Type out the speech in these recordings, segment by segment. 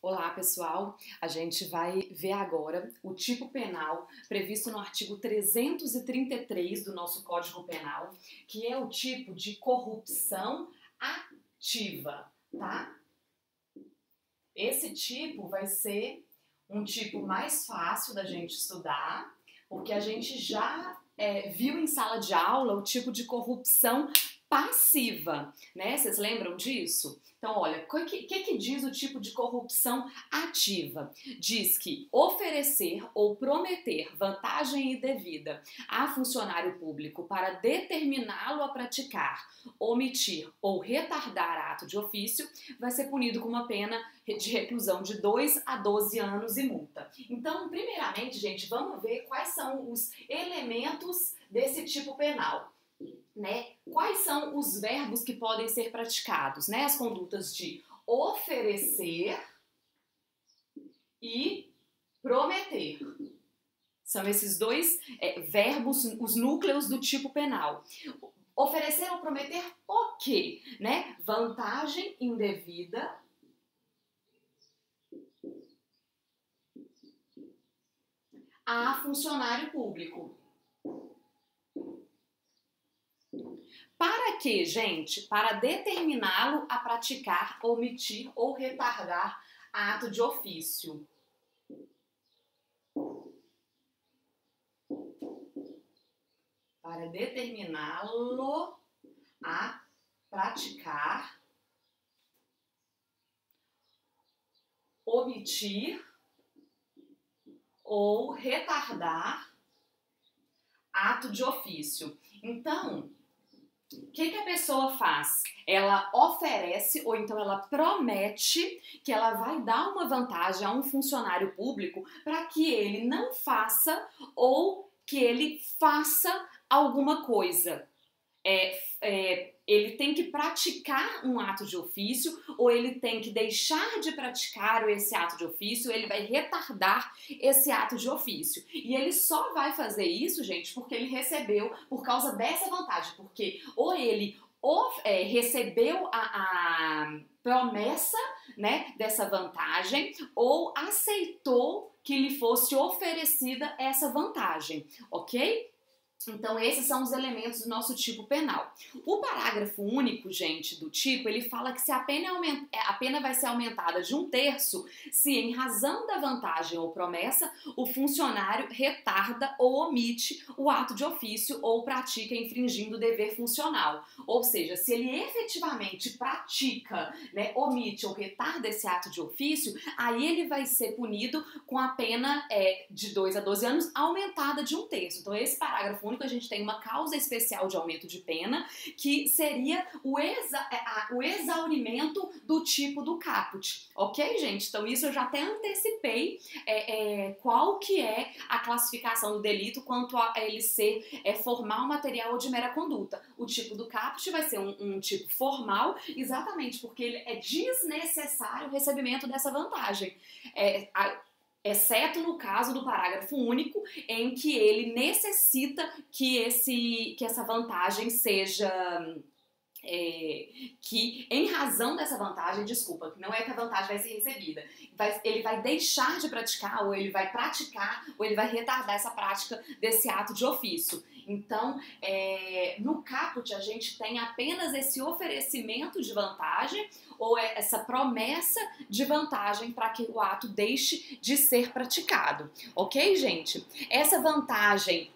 Olá, pessoal! A gente vai ver agora o tipo penal previsto no artigo 333 do nosso Código Penal, que é o tipo de corrupção ativa, tá? Esse tipo vai ser um tipo mais fácil da gente estudar, porque a gente já viu em sala de aula o tipo de corrupção passiva, né? Vocês lembram disso? Então, olha, o que diz o tipo de corrupção ativa? Diz que oferecer ou prometer vantagem indevida a funcionário público para determiná-lo a praticar, omitir ou retardar ato de ofício vai ser punido com uma pena de reclusão de 2 a 12 anos e multa. Então, primeiramente, gente, vamos ver quais são os elementos desse tipo penal. Né? Quais são os verbos que podem ser praticados? Né? As condutas de oferecer e prometer. São esses dois verbos, os núcleos do tipo penal. Oferecer ou prometer o quê? Né? Vantagem indevida a funcionário público. Para quê, gente? Para determiná-lo a praticar, omitir ou retardar ato de ofício. Para determiná-lo a praticar, omitir ou retardar ato de ofício. Então, o que a pessoa faz? Ela oferece ou então ela promete que ela vai dar uma vantagem a um funcionário público para que ele não faça ou que ele faça alguma coisa. Ele tem que praticar um ato de ofício ou ele tem que deixar de praticar esse ato de ofício, ele vai retardar esse ato de ofício. E ele só vai fazer isso, gente, porque ele recebeu por causa dessa vantagem, porque ou ele recebeu a promessa, né, dessa vantagem ou aceitou que lhe fosse oferecida essa vantagem, ok? Então, esses são os elementos do nosso tipo penal. O parágrafo único, gente, do tipo, ele fala que se a pena vai ser aumentada de 1/3 se, em razão da vantagem ou promessa, o funcionário retarda ou omite o ato de ofício ou pratica infringindo o dever funcional. Ou seja, se ele efetivamente pratica, né, omite ou retarda esse ato de ofício, aí ele vai ser punido com a pena de 2 a 12 anos aumentada de 1/3. Então, esse parágrafo único, a gente tem uma causa especial de aumento de pena, que seria o exaurimento do tipo do caput, ok, gente? Então isso eu já até antecipei qual que é a classificação do delito quanto a ele ser formal, material ou de mera conduta. O tipo do caput vai ser um tipo formal, exatamente porque ele é desnecessário o recebimento dessa vantagem. Exceto no caso do parágrafo único, em que ele necessita que essa vantagem seja... que em razão dessa vantagem, desculpa, que não é que a vantagem vai ser recebida, ele vai deixar de praticar, ou ele vai praticar, ou ele vai retardar essa prática desse ato de ofício. Então, no caput a gente tem apenas esse oferecimento de vantagem ou essa promessa de vantagem para que o ato deixe de ser praticado, ok, gente? Essa vantagem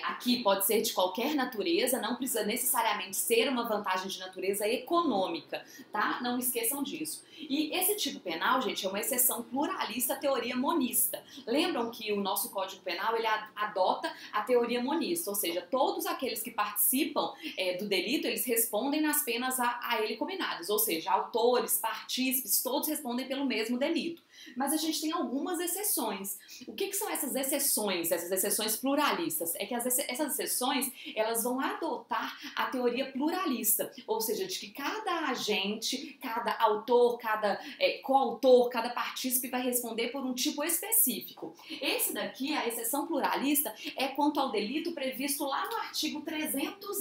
aqui pode ser de qualquer natureza, não precisa necessariamente ser uma vantagem de natureza econômica, tá? Não esqueçam disso. E esse tipo penal, gente, é uma exceção pluralista à teoria monista. Lembram que o nosso Código Penal, ele adota a teoria monista, ou seja, todos aqueles que participam do delito, eles respondem nas penas a ele combinadas, ou seja, autores, partícipes, todos respondem pelo mesmo delito. Mas a gente tem algumas exceções. O que são essas exceções pluralistas? É que essas exceções, elas vão adotar a teoria pluralista, ou seja, de que cada agente, cada autor, cada coautor, cada partícipe vai responder por um tipo específico. Esse daqui, a exceção pluralista, é quanto ao delito previsto lá no artigo 318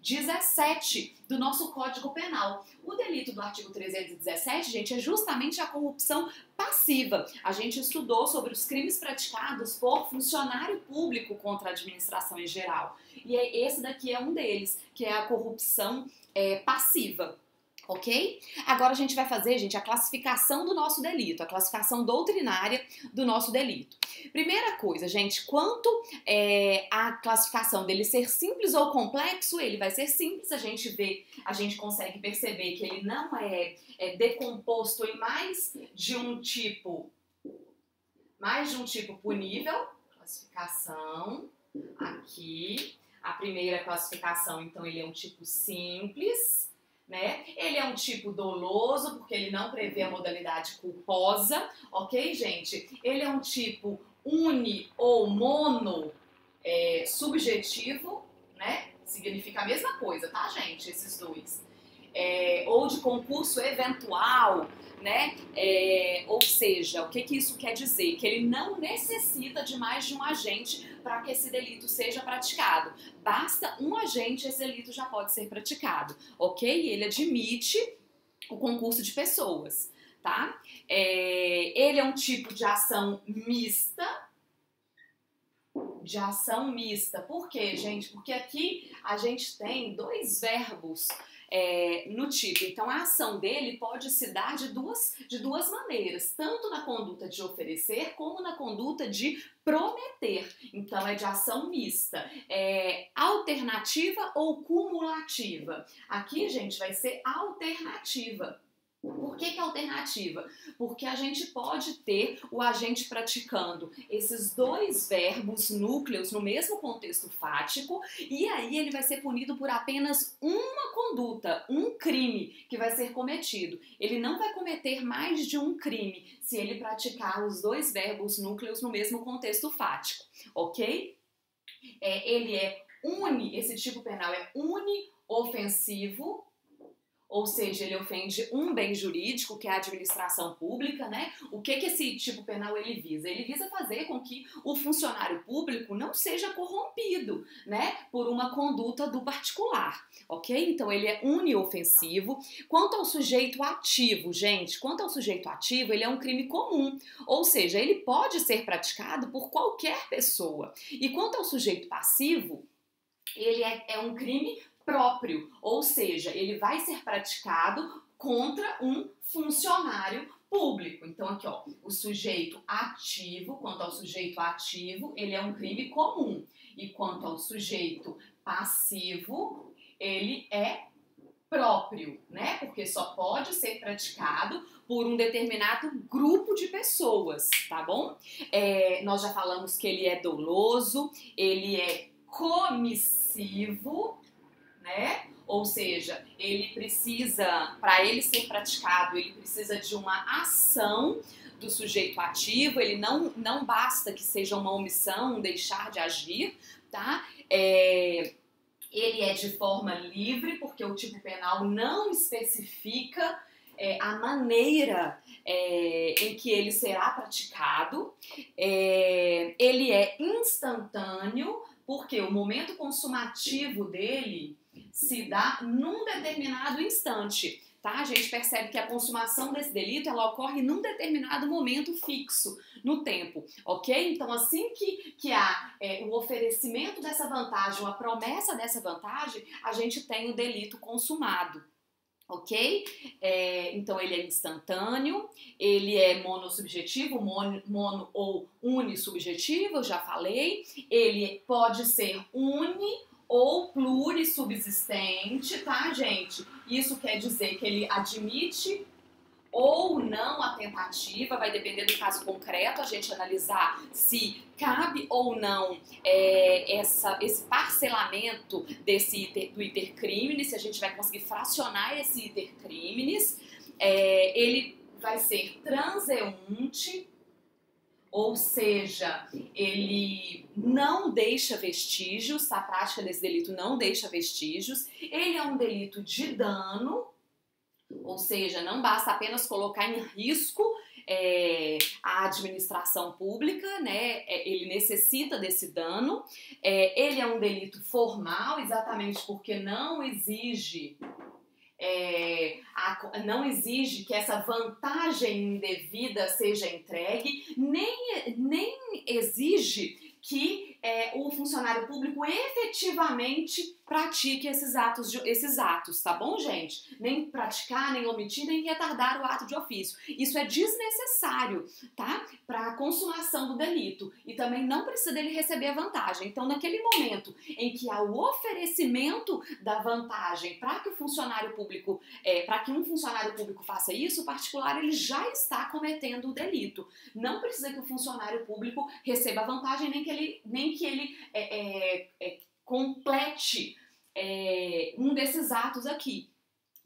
17 do nosso Código Penal. O delito do artigo 317, gente, é justamente a corrupção passiva. A gente estudou sobre os crimes praticados por funcionário público contra a administração em geral. E esse daqui é um deles, que é a corrupção passiva. Ok? Agora a gente vai fazer, gente, a classificação do nosso delito, a classificação doutrinária do nosso delito. Primeira coisa, gente, quanto à classificação dele ser simples ou complexo, ele vai ser simples, a gente consegue perceber que ele não é decomposto em mais de um tipo punível. Classificação, aqui, a primeira classificação, então, ele é um tipo simples, né? Ele é um tipo doloso, porque ele não prevê a modalidade culposa, ok, gente? Ele é um tipo uni ou mono subjetivo, né? Significa a mesma coisa, tá, gente? Esses dois. Ou de concurso eventual, né? Ou seja, o que isso quer dizer? Que ele não necessita de mais de um agente para que esse delito seja praticado. Basta um agente, esse delito já pode ser praticado, ok? Ele admite o concurso de pessoas, tá? Ele é um tipo de ação mista. Por quê, gente? Porque aqui a gente tem dois verbos no tipo. Então, a ação dele pode se dar de duas maneiras, tanto na conduta de oferecer como na conduta de prometer. Então, é de ação mista. Alternativa ou cumulativa? Aqui, gente, vai ser alternativa. Por que alternativa? Porque a gente pode ter o agente praticando esses dois verbos núcleos no mesmo contexto fático e aí ele vai ser punido por apenas uma conduta, um crime que vai ser cometido. Ele não vai cometer mais de um crime se ele praticar os dois verbos núcleos no mesmo contexto fático, ok? Esse tipo penal é uniofensivo. Ou seja, ele ofende um bem jurídico, que é a administração pública, né? O que esse tipo penal ele visa? Ele visa fazer com que o funcionário público não seja corrompido, né? Por uma conduta do particular, ok? Então, ele é uniofensivo. Quanto ao sujeito ativo, gente, ele é um crime comum. Ou seja, ele pode ser praticado por qualquer pessoa. E quanto ao sujeito passivo, ele é um crime próprio, ou seja, ele vai ser praticado contra um funcionário público. Então aqui, ó, o sujeito ativo, quanto ao sujeito ativo, ele é um crime comum. E quanto ao sujeito passivo, ele é próprio, né? Porque só pode ser praticado por um determinado grupo de pessoas, tá bom? Nós já falamos que ele é doloso, ele é comissivo, né? Ou seja, ele precisa, para ele ser praticado, ele precisa de uma ação do sujeito ativo, ele não basta que seja uma omissão, um deixar de agir, tá? Ele é de forma livre, porque o tipo penal não especifica a maneira em que ele será praticado. Ele é instantâneo, porque o momento consumativo dele se dá num determinado instante, tá? A gente percebe que a consumação desse delito, ela ocorre num determinado momento fixo no tempo, ok? Então, assim que há o oferecimento dessa vantagem, a promessa dessa vantagem, a gente tem o delito consumado. Ok? Então ele é instantâneo, ele é monossubjetivo, mono ou unissubjetivo, eu já falei. Ele pode ser uni ou plurissubsistente, tá, gente? Isso quer dizer que ele admite ou não a tentativa, vai depender do caso concreto, a gente analisar se cabe ou não esse parcelamento do iter criminis, se a gente vai conseguir fracionar esse iter criminis. Ele vai ser transeunte, ou seja, ele não deixa vestígios, a prática desse delito não deixa vestígios. Ele é um delito de dano, ou seja, não basta apenas colocar em risco a administração pública, né? Ele necessita desse dano. Ele é um delito formal, exatamente porque não exige não exige que essa vantagem indevida seja entregue, nem exige que o funcionário público efetivamente pratique esses atos, tá bom, gente? Nem praticar, nem omitir, nem retardar o ato de ofício. Isso é desnecessário, tá? Para a consumação do delito. E também não precisa dele receber a vantagem. Então, naquele momento em que há o oferecimento da vantagem para que o funcionário público, para que um funcionário público faça isso, o particular ele já está cometendo o delito. Não precisa que o funcionário público receba a vantagem, nem que ele complete um desses atos aqui.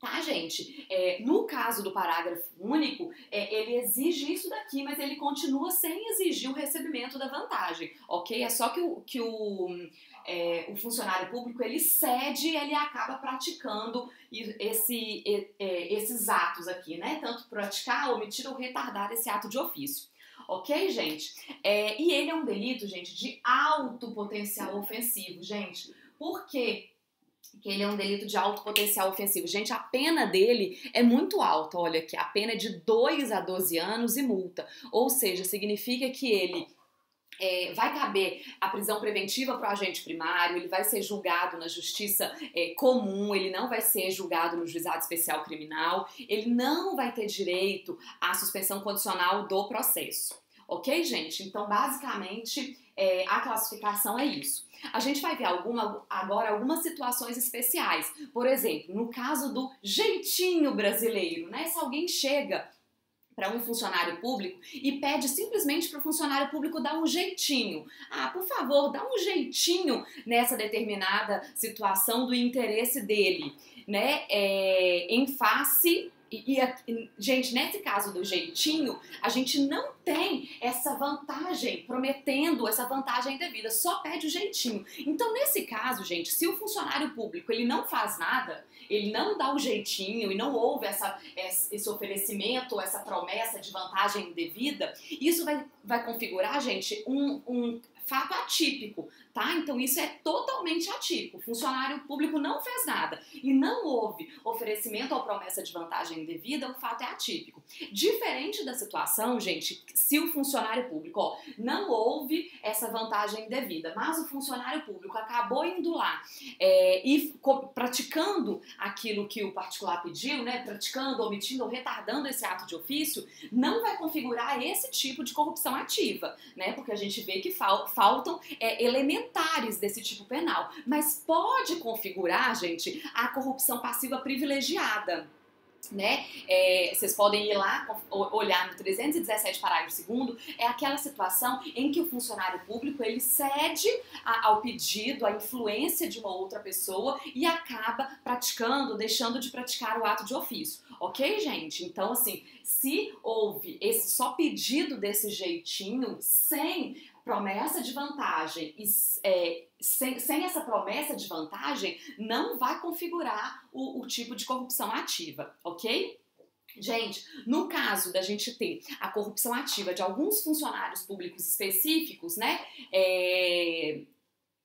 Tá, gente? No caso do parágrafo único, ele exige isso daqui, mas ele continua sem exigir o recebimento da vantagem, ok? É só que o funcionário público, ele cede e ele acaba praticando esses atos aqui, né? Tanto praticar, omitir ou retardar esse ato de ofício. Ok, gente? E ele é um delito, gente, de alto potencial ofensivo, gente. Por quê que ele é um delito de alto potencial ofensivo? Gente, a pena dele é muito alta, olha aqui, a pena é de 2 a 12 anos e multa. Ou seja, significa que ele vai caber a prisão preventiva para o agente primário, ele vai ser julgado na justiça comum, ele não vai ser julgado no juizado especial criminal, ele não vai ter direito à suspensão condicional do processo. Ok, gente? Então, basicamente, a classificação é isso. A gente vai ver agora algumas situações especiais. Por exemplo, no caso do jeitinho brasileiro, né? Se alguém chega para um funcionário público e pede simplesmente para o funcionário público dar um jeitinho. Por favor, dá um jeitinho nessa determinada situação do interesse dele, né? Em face... gente, nesse caso do jeitinho, a gente não tem essa vantagem, prometendo essa vantagem indevida, só pede o jeitinho. Então, nesse caso, gente, se o funcionário público ele não faz nada, ele não dá o jeitinho e não houve esse oferecimento, essa promessa de vantagem indevida, isso vai configurar, gente, um fato atípico, tá? Então isso é totalmente atípico. O funcionário público não fez nada e não houve oferecimento ou promessa de vantagem indevida, o fato é atípico. Diferente da situação, gente, se o funcionário público, não houve essa vantagem indevida, mas o funcionário público acabou indo lá e praticando aquilo que o particular pediu, né? Praticando, omitindo ou retardando esse ato de ofício, não vai configurar esse tipo de corrupção ativa, né? Porque a gente vê que faltam elementares desse tipo penal, mas pode configurar, gente, a corrupção passiva privilegiada, né? Vocês podem ir lá olhar no 317 parágrafo 2º, é aquela situação em que o funcionário público ele cede ao pedido, à influência de uma outra pessoa e acaba praticando, deixando de praticar o ato de ofício, ok, gente? Então, assim, se houve esse só pedido desse jeitinho, sem promessa de vantagem e sem essa promessa de vantagem, não vai configurar o tipo de corrupção ativa, ok? Gente, no caso da gente ter a corrupção ativa de alguns funcionários públicos específicos, né?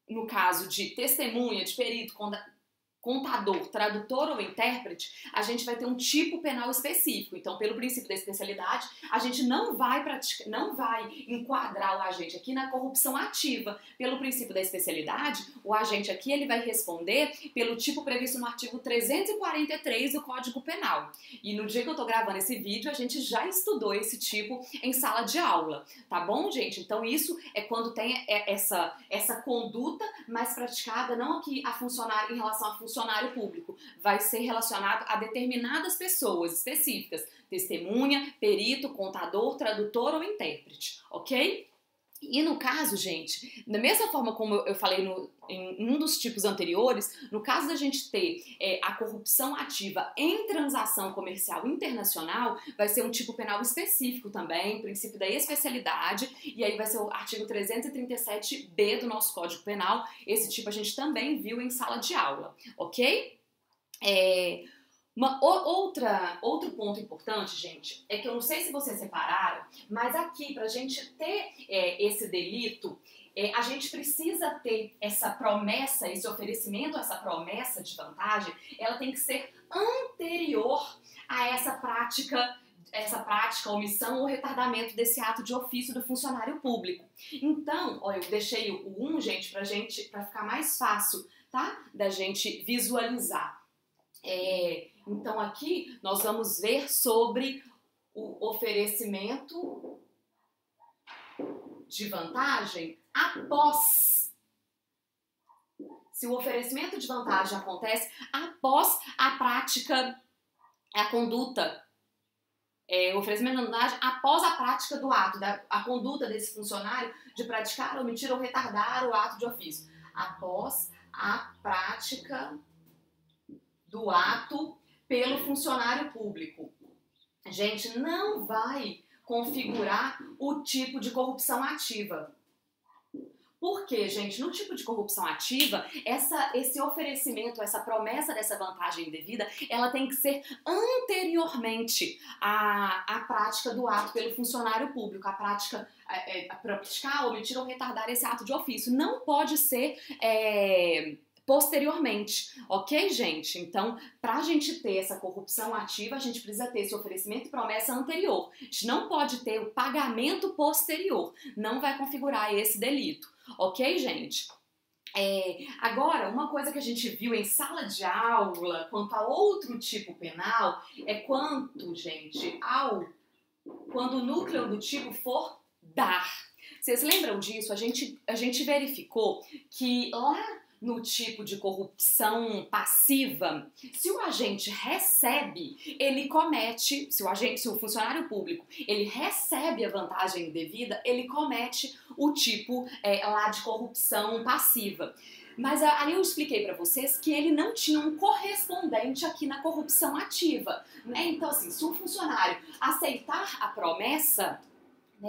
No caso de testemunha, de perito, contador, tradutor ou intérprete, a gente vai ter um tipo penal específico. Então, pelo princípio da especialidade, a gente não vai enquadrar o agente aqui na corrupção ativa. Pelo princípio da especialidade, o agente aqui ele vai responder pelo tipo previsto no artigo 343 do Código Penal. E no dia que eu tô gravando esse vídeo, a gente já estudou esse tipo em sala de aula, tá bom, gente? Então, isso é quando tem essa conduta mais praticada, não aqui em relação a funcionário público, vai ser relacionado a determinadas pessoas específicas, testemunha, perito, contador, tradutor ou intérprete, ok? E no caso, gente, da mesma forma como eu falei em um dos tipos anteriores, no caso da gente ter a corrupção ativa em transação comercial internacional, vai ser um tipo penal específico também, princípio da especialidade, e aí vai ser o artigo 337b do nosso Código Penal. Esse tipo a gente também viu em sala de aula, ok? Outro ponto importante, gente, é que eu não sei se vocês separaram, mas aqui, pra gente ter esse delito, a gente precisa ter essa promessa, esse oferecimento, essa promessa de vantagem, ela tem que ser anterior a essa prática, omissão ou retardamento desse ato de ofício do funcionário público. Então, ó, eu deixei o 1, gente, pra ficar mais fácil, tá? Da gente visualizar. Então aqui nós vamos ver sobre o oferecimento de vantagem após. Se o oferecimento de vantagem acontece após a prática, a conduta, o oferecimento de vantagem após a prática do ato, a conduta desse funcionário de praticar, omitir ou retardar o ato de ofício. Após a prática do ato pelo funcionário público. Gente, não vai configurar o tipo de corrupção ativa. Por quê, gente? No tipo de corrupção ativa, esse oferecimento, essa promessa dessa vantagem indevida, ela tem que ser anteriormente à prática do ato pelo funcionário público, a prática, praticar, omitir ou retardar esse ato de ofício. Não pode ser posteriormente, ok, gente? Então, pra gente ter essa corrupção ativa, a gente precisa ter esse oferecimento e promessa anterior. A gente não pode ter o pagamento posterior, não vai configurar esse delito, ok, gente? Agora, uma coisa que a gente viu em sala de aula quanto a outro tipo penal é quando o núcleo do tipo for dar. Vocês lembram disso? A gente verificou que lá no tipo de corrupção passiva, se o agente recebe, ele comete, se o funcionário público, ele recebe a vantagem indevida, ele comete o tipo lá de corrupção passiva. Mas aí eu expliquei pra vocês que ele não tinha um correspondente aqui na corrupção ativa, né? Então, assim, se o funcionário aceitar a promessa,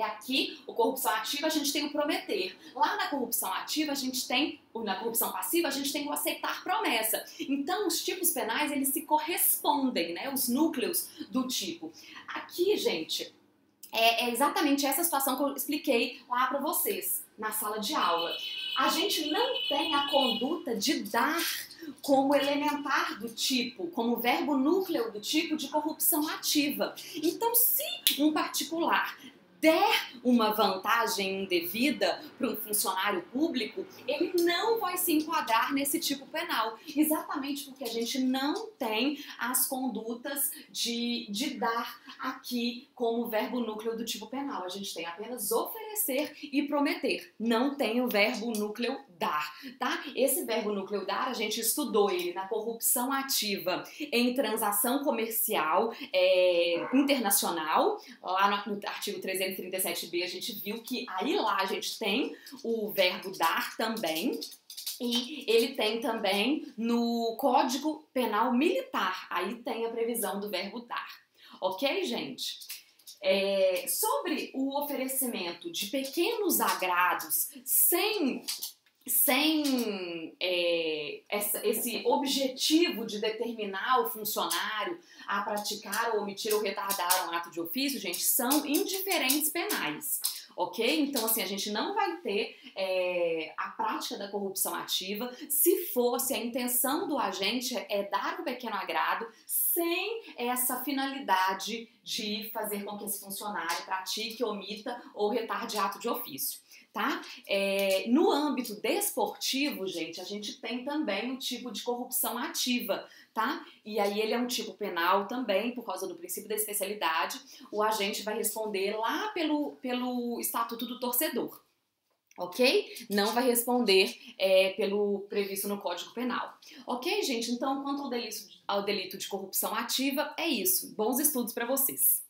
aqui, a corrupção ativa, a gente tem o prometer. Lá na corrupção ativa, na corrupção passiva, a gente tem o aceitar promessa. Então, os tipos penais, eles se correspondem, né? Os núcleos do tipo. Aqui, gente, é exatamente essa situação que eu expliquei lá pra vocês, na sala de aula. A gente não tem a conduta de dar como elementar do tipo, como verbo núcleo do tipo de corrupção ativa. Então, se um particular der uma vantagem indevida para um funcionário público, ele não vai se enquadrar nesse tipo penal. Exatamente porque a gente não tem as condutas de dar aqui como verbo núcleo do tipo penal. A gente tem apenas oferecer e prometer. Não tem o verbo núcleo dar, tá? Esse verbo núcleo dar, a gente estudou ele na corrupção ativa em transação comercial internacional, lá no artigo 337b, a gente viu que aí lá a gente tem o verbo dar também, e ele tem também no Código Penal Militar, aí tem a previsão do verbo dar. Ok, gente? Sobre o oferecimento de pequenos agrados sem esse objetivo de determinar o funcionário a praticar ou omitir ou retardar um ato de ofício, gente, são indiferentes penais, ok? Então, assim, a gente não vai ter a prática da corrupção ativa se a intenção do agente é dar um pequeno agrado sem essa finalidade de fazer com que esse funcionário pratique, omita ou retarde ato de ofício. Tá? No âmbito desportivo, gente, a gente tem também o tipo de corrupção ativa, tá? E aí ele é um tipo penal também, por causa do princípio da especialidade. O agente vai responder lá pelo Estatuto do Torcedor, ok? Não vai responder pelo previsto no Código Penal. Ok, gente? Então, quanto ao delito de corrupção ativa, é isso. Bons estudos para vocês.